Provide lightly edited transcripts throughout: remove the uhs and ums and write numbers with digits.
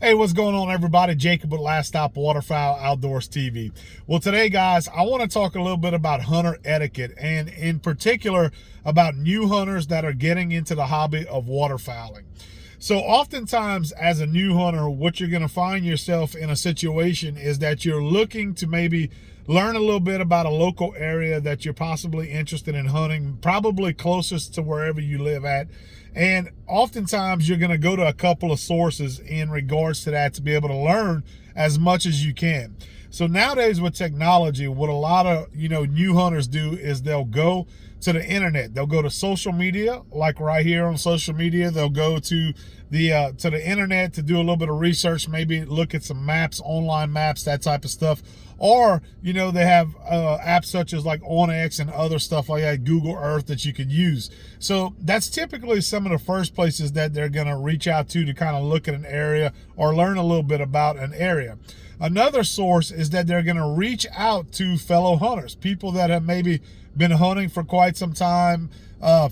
Hey, what's going on, everybody? Jacob with Last Stop Waterfowl Outdoors TV. Well, today, guys, I want to talk a little bit about hunter etiquette, and in particular about new hunters that are getting into the hobby of waterfowling. So oftentimes as a new hunter, what you're going to find yourself in a situation is that you're looking to maybe learn a little bit about a local area that you're possibly interested in hunting, probably closest to wherever you live at. And oftentimes you're going to go to a couple of sources in regards to that to be able to learn as much as you can. So nowadays with technology, what a lot of new hunters do is they'll go to the internet. They'll go to social media, like right here on social media. They'll go to the internet to do a little bit of research, maybe look at some maps, online maps, that type of stuff. Or, they have apps such as like OnX and other stuff like that, Google Earth, that you could use. So that's typically some of the first places that they're going to reach out to kind of look at an area or learn a little bit about an area. Another source is that they're going to reach out to fellow hunters, people that have maybe been hunting for quite some time,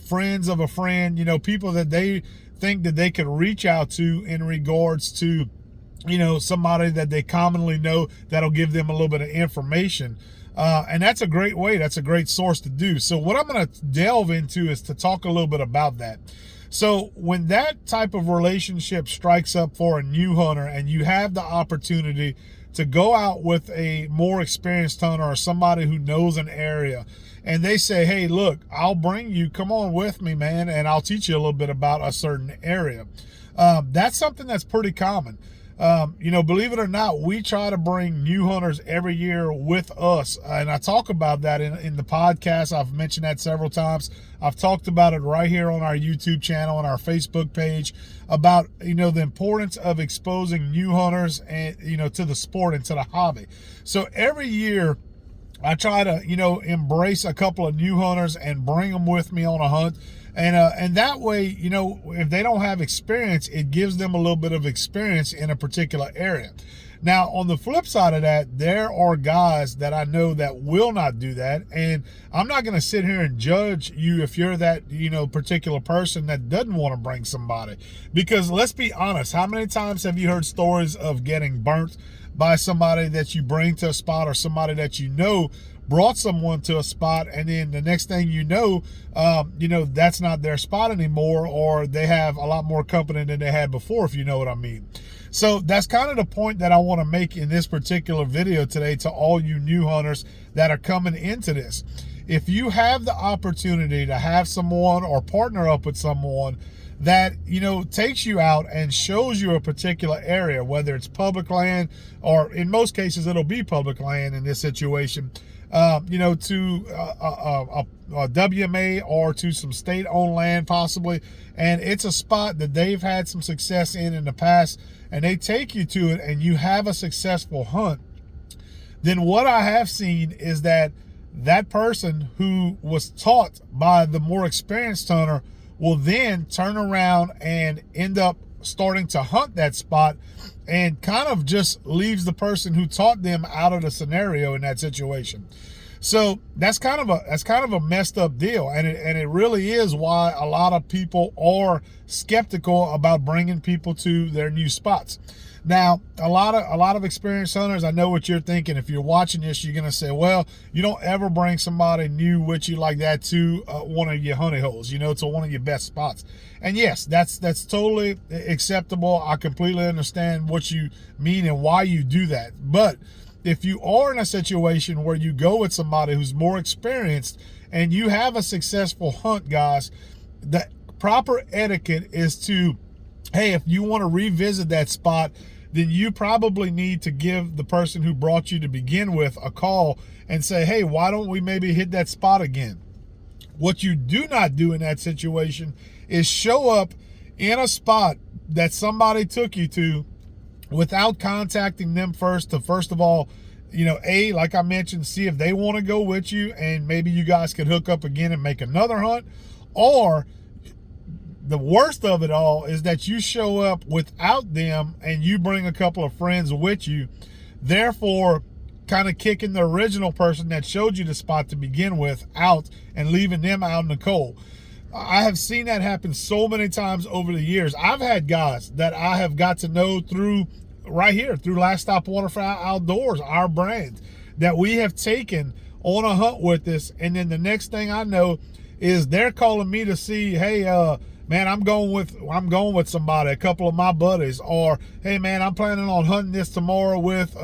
friends of a friend, people that they think that they could reach out to in regards to somebody that they commonly know that'll give them a little bit of information. And that's a great way. That's a great source to do. So what I'm going to delve into is to talk a little bit about that. So when that type of relationship strikes up for a new hunter and you have the opportunity to go out with a more experienced hunter or somebody who knows an area, and they say, hey, look, I'll bring you, come on with me, man, and I'll teach you a little bit about a certain area. That's something that's pretty common. Believe it or not, we try to bring new hunters every year with us. And I talk about that in the podcast. I've mentioned that several times. I've talked about it right here on our YouTube channel and our Facebook page about, the importance of exposing new hunters and, to the sport and to the hobby. So every year I try to, embrace a couple of new hunters and bring them with me on a hunt. And that way, if they don't have experience, it gives them a little bit of experience in a particular area. Now, on the flip side of that, there are guys that I know that will not do that. And I'm not going to sit here and judge you if you're that, particular person that doesn't want to bring somebody. Because let's be honest, how many times have you heard stories of getting burnt by somebody that you bring to a spot, or somebody that brought someone to a spot, and then the next thing that's not their spot anymore, or they have a lot more company than they had before, if you know what I mean. So that's kind of the point that I want to make in this particular video today to all you new hunters that are coming into this. If you have the opportunity to have someone or partner up with someone that takes you out and shows you a particular area, whether it's public land, or in most cases it'll be public land in this situation, to a WMA or to some state-owned land possibly, and it's a spot that they've had some success in the past, and they take you to it and you have a successful hunt, then what I have seen is that person who was taught by the more experienced hunter will then turn around and end up starting to hunt that spot, and kind of just leaves the person who taught them out of the scenario in that situation. So that's kind of a messed up deal, and it really is why a lot of people are skeptical about bringing people to their new spots. Now, a lot of experienced hunters, I know what you're thinking. If you're watching this, you're gonna say, well, you don't ever bring somebody new with you like that to one of your honey holes, to one of your best spots. And yes, that's totally acceptable. I completely understand what you mean and why you do that. But if you are in a situation where you go with somebody who's more experienced and you have a successful hunt, guys, the proper etiquette is to, hey, if you want to revisit that spot, then you probably need to give the person who brought you to begin with a call and say, hey, why don't we maybe hit that spot again? What you do not do in that situation is show up in a spot that somebody took you to without contacting them first of all, like I mentioned, see if they want to go with you, and maybe you guys could hook up again and make another hunt. Or the worst of it all is that you show up without them and you bring a couple of friends with you, therefore kind of kicking the original person that showed you the spot to begin with out and leaving them out in the cold. I have seen that happen so many times over the years. I've had guys that I have got to know through right here, through Last Stop Waterfowl Outdoors, our brand, that we have taken on a hunt with us, and then the next thing I know is they're calling me to see, hey, man, I'm going with somebody, a couple of my buddies, or hey, man, I'm planning on hunting this tomorrow with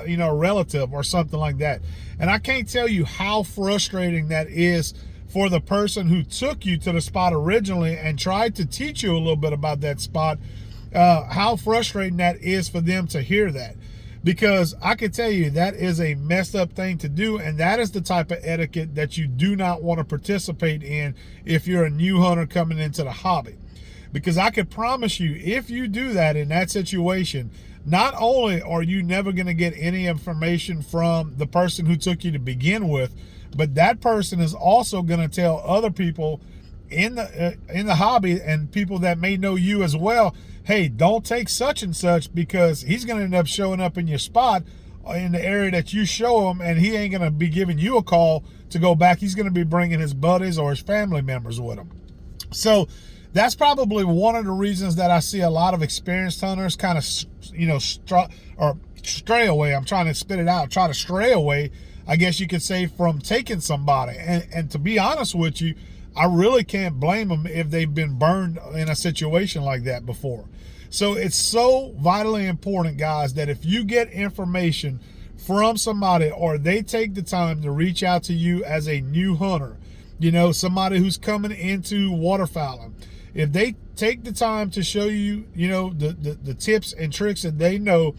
you know, a relative or something like that. And I can't tell you how frustrating that is for the person who took you to the spot originally and tried to teach you a little bit about that spot. How frustrating that is for them to hear that, because I can tell you that is a messed up thing to do, and that is the type of etiquette that you do not want to participate in if you're a new hunter coming into the hobby. Because I can promise you, if you do that in that situation, not only are you never going to get any information from the person who took you to begin with, but that person is also going to tell other people in the hobby and people that may know you as well, hey, don't take such and such, because he's going to end up showing up in your spot in the area that you show him, and he ain't going to be giving you a call to go back. He's going to be bringing his buddies or his family members with him. So that's probably one of the reasons that I see a lot of experienced hunters kind of, you know, stray away. I'm trying to spit it out. Try to stray away, I guess you could say, from taking somebody. And to be honest with you, I really can't blame them if they've been burned in a situation like that before. So it's so vitally important, guys, that if you get information from somebody, or they take the time to reach out to you as a new hunter, you know, somebody who's coming into waterfowling, if they take the time to show you, you know, the tips and tricks that they know,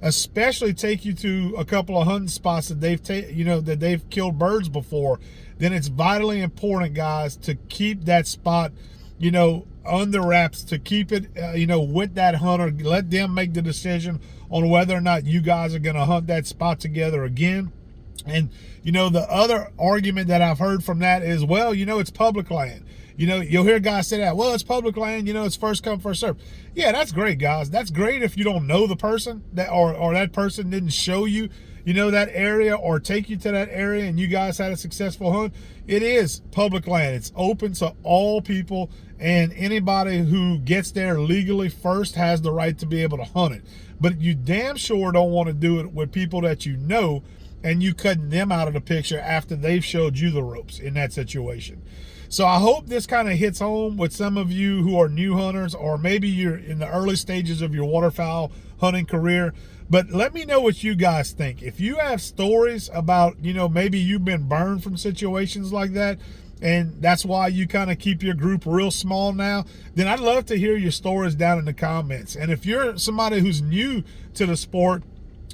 especially take you to a couple of hunting spots that they've killed birds before, then it's vitally important, guys, to keep that spot, you know, under wraps, to keep it, you know, with that hunter. Let them make the decision on whether or not you guys are going to hunt that spot together again. And, you know, the other argument that I've heard from that is, well, you know, it's public land. You know, you'll hear guys say that, well, it's public land, you know, it's first come, first serve. Yeah, that's great, guys. That's great if you don't know the person, that or that person didn't show you, you know, that area, or take you to that area and you guys had a successful hunt. It is public land. It's open to all people, and anybody who gets there legally first has the right to be able to hunt it. But you damn sure don't want to do it with people that you know, and you cutting them out of the picture after they've showed you the ropes in that situation. So I hope this kind of hits home with some of you who are new hunters, or maybe you're in the early stages of your waterfowl hunting career. But let me know what you guys think. If you have stories about, you know, maybe you've been burned from situations like that, and that's why you kind of keep your group real small now, then I'd love to hear your stories down in the comments. And if you're somebody who's new to the sport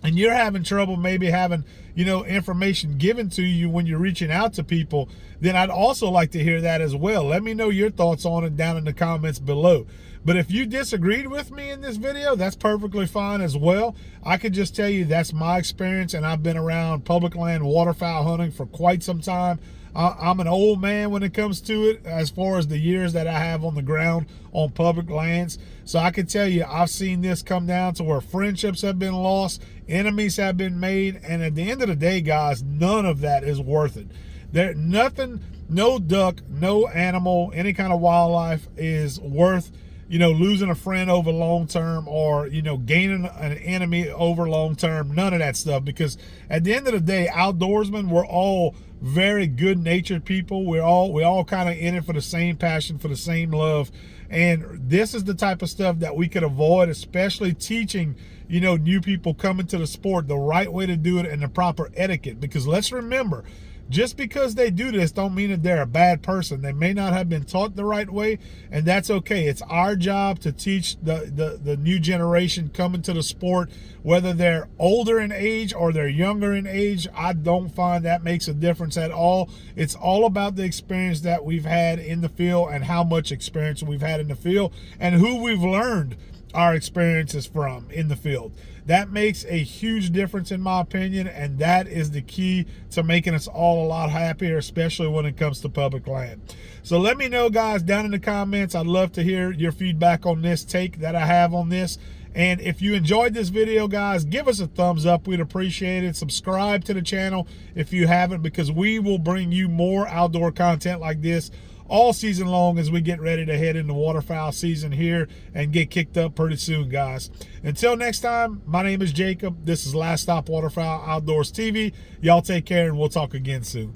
and you're having trouble maybe having, you know, information given to you when you're reaching out to people, then I'd also like to hear that as well. Let me know your thoughts on it down in the comments below. But if you disagreed with me in this video, that's perfectly fine as well. I could just tell you that's my experience, and I've been around public land waterfowl hunting for quite some time. I'm an old man when it comes to it, as far as the years that I have on the ground on public lands. So I can tell you, I've seen this come down to where friendships have been lost, enemies have been made, and at the end of the day, guys, none of that is worth it. Nothing, no duck, no animal, any kind of wildlife is worth, you know, losing a friend over long term, or, you know, gaining an enemy over long term. None of that stuff, because at the end of the day, outdoorsmen, we're all very good natured people. We all kind of in it for the same passion, for the same love. And this is the type of stuff that we could avoid, especially teaching, you know, new people coming to the sport the right way to do it and the proper etiquette. Because let's remember, just because they do this don't mean that they're a bad person. They may not have been taught the right way, and that's okay. It's our job to teach the new generation coming to the sport, whether they're older in age or they're younger in age. I don't find that makes a difference at all. It's all about the experience that we've had in the field, and how much experience we've had in the field, and who we've learned our experiences from in the field. That makes a huge difference in my opinion, and that is the key to making us all a lot happier, especially when it comes to public land. So let me know, guys, down in the comments. I'd love to hear your feedback on this take that I have on this. And if you enjoyed this video, guys, give us a thumbs up. We'd appreciate it. Subscribe to the channel if you haven't, because we will bring you more outdoor content like this all season long as we get ready to head into waterfowl season here and get kicked up pretty soon, guys. Until next time, my name is Jacob. This is Last Stop Waterfowl Outdoors TV. Y'all take care, and we'll talk again soon.